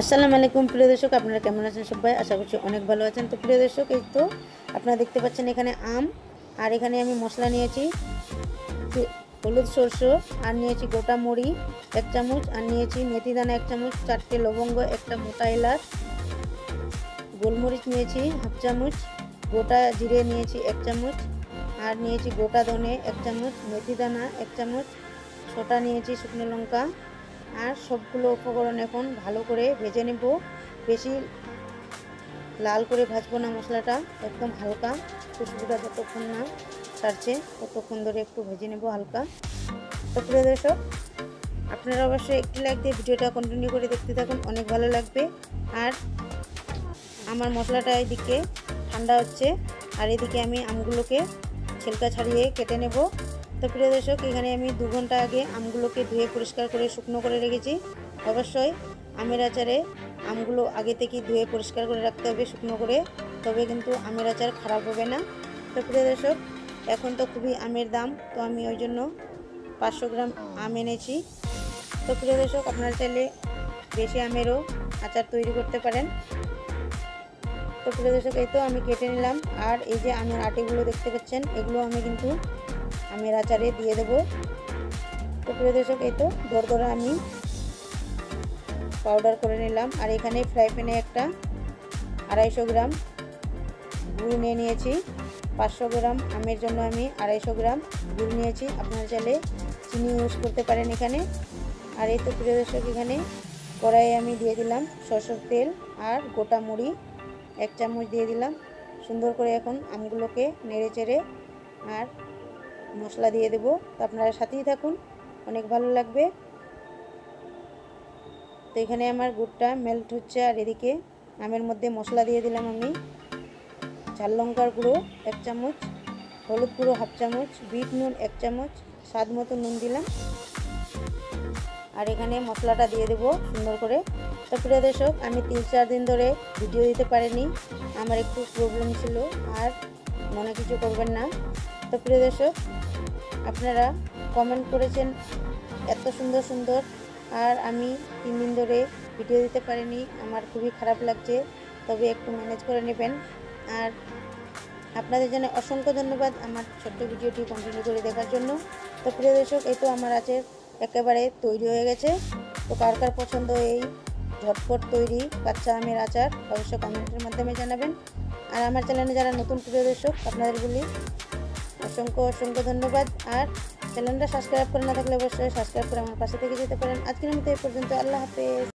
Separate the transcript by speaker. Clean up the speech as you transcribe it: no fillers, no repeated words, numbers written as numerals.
Speaker 1: আসসালামু আলাইকুম প্রিয় দর্শক, আপনারা কেমন আছেন সবাই? আশা করছি অনেক ভালো আছেন। তো প্রিয় দর্শক, এই তো আপনারা দেখতে পাচ্ছেন এখানে আম, আর এখানে আমি মশলা নিয়েছি হলুদ সরষে, আর নিয়েছি গোটা মরি 1 চামচ, আর নিয়েছি মেথি দানা 1 চামচ, 4টে লবঙ্গ, একটা মোটা এলাচ, গোলমরিচ নিয়েছি 1/2 চামচ, গোটা জিরে নিয়েছি 1 চামচ, আর নিয়েছি গোটা ধনে 1 চামচ, মেথি দানা 1 চামচ, ছোটা নিয়েছি শুকনো লঙ্কা। আর সবগুলো উপকরণ এখন ভালো করে ভেজে নেব। বেশি লাল করে ভাজবো না মশলাটা, একদম হালকা খুশবুটা যতক্ষণ না ছাড়ছে ততক্ষণ ধরে একটু ভেজে নেব হালকা। তো প্রিয় দর্শক, আপনারা অবশ্যই একটি লাইক দিয়ে ভিডিওটা কন্টিনিউ করে দেখতে থাকুন, অনেক ভালো লাগবে। আর আমার মশলাটা এদিকে ঠান্ডা হচ্ছে, আর এদিকে আমি আমগুলোকে ছিলকা ছাড়িয়ে কেটে নেব। তো প্রিয় দর্শক, এখানে আমি 2 ঘন্টা আগে আমগুলোকে ধুয়ে পরিষ্কার করে শুকনো করে রেখেছি। অবশ্যই আমের আচারে আমগুলো আগে থেকেই ধুয়ে পরিষ্কার করে রাখতে হবে শুকনো করে, তবে কিন্তু আমের আচার খারাপ হবে না। তো প্রিয় দর্শক, এখন তো খুবই আমের দাম, তো আমি ওই জন্য 500 গ্রাম আম এনেছি। তো প্রিয় দর্শক, আপনারা চাইলে বেশি আমেরও আচার তৈরি করতে পারেন। তো প্রিয় দর্শক, এই তো আমি কেটে নিলাম, আর এই যে আমের আটিগুলো দেখতে পাচ্ছেন, এগুলো আমি কিন্তু আমের আচারে দিয়ে দেব। তো প্রিয় দর্শক, এই তো দরদরা আমি পাউডার করে নিলাম। আর এখানে ফ্রাই প্যানে একটা 250 গ্রাম গুড় নিয়ে নিয়েছি। 500 গ্রাম আমের জন্য আমি 250 গ্রাম গুড় নিয়েছি, আপনারা চাইলে চিনি ইউজ করতে পারেন এখানে। আর এই তো প্রিয় দর্শক, এখানে কড়াইয়ে আমি দিয়ে দিলাম সরষের তেল আর গোটা মুড়ি 1 চামচ দিয়ে দিলাম। সুন্দর করে এখন আমগুলোকে নেড়ে চেড়ে আর মশলা দিয়ে দেব। তো আপনারা সাথেই থাকুন, অনেক ভালো লাগবে। তো এখানে আমার গুড়টা মেল্ট হচ্ছে, আর এদিকে আমের মধ্যে মশলা দিয়ে দিলাম আমি ঝাল লঙ্কার গুঁড়ো 1 চামচ, হলুদ গুঁড়ো 1/2 চামচ, বিট নুন 1 চামচ, স্বাদ মতো নুন দিলাম। আর এখানে মশলাটা দিয়ে দেবো সুন্দর করে। তো প্রিয় দর্শক, আমি 3-4 দিন ধরে ভিডিও দিতে পারিনি, আমার একটু প্রবলেম ছিল, আর মনে কিছু করবেন না। তো প্রিয় দর্শক, আপনারা কমেন্ট করেছেন এত সুন্দর সুন্দর, আর আমি 3 দিন ধরে ভিডিও দিতে পারিনি, আমার খুবই খারাপ লাগছে, তবে একটু ম্যানেজ করে নেবেন। আর আপনাদের জন্য অসংখ্য ধন্যবাদ আমার ছোট্ট ভিডিওটি কন্টিনিউ করে দেখার জন্য। তো প্রিয় দর্শক, এই তো আমার আচার একেবারে তৈরি হয়ে গেছে। তো কার কার পছন্দ এই ঝটপট তৈরি কাঁচা আমের আচার, অবশ্যই কমেন্টের মাধ্যমে জানাবেন। আর আমার চ্যানেলে যারা নতুন প্রিয় দর্শক, আপনাদের বলি অসংখ্য অসংখ্য ধন্যবাদ। আর চ্যানেলটা সাবস্ক্রাইব করে না থাকলে অবশ্যই সাবস্ক্রাইব করে আমার পাশে থেকে যেতে পারেন। আজকের মতো এই পর্যন্ত, আল্লাহ হাফেজ।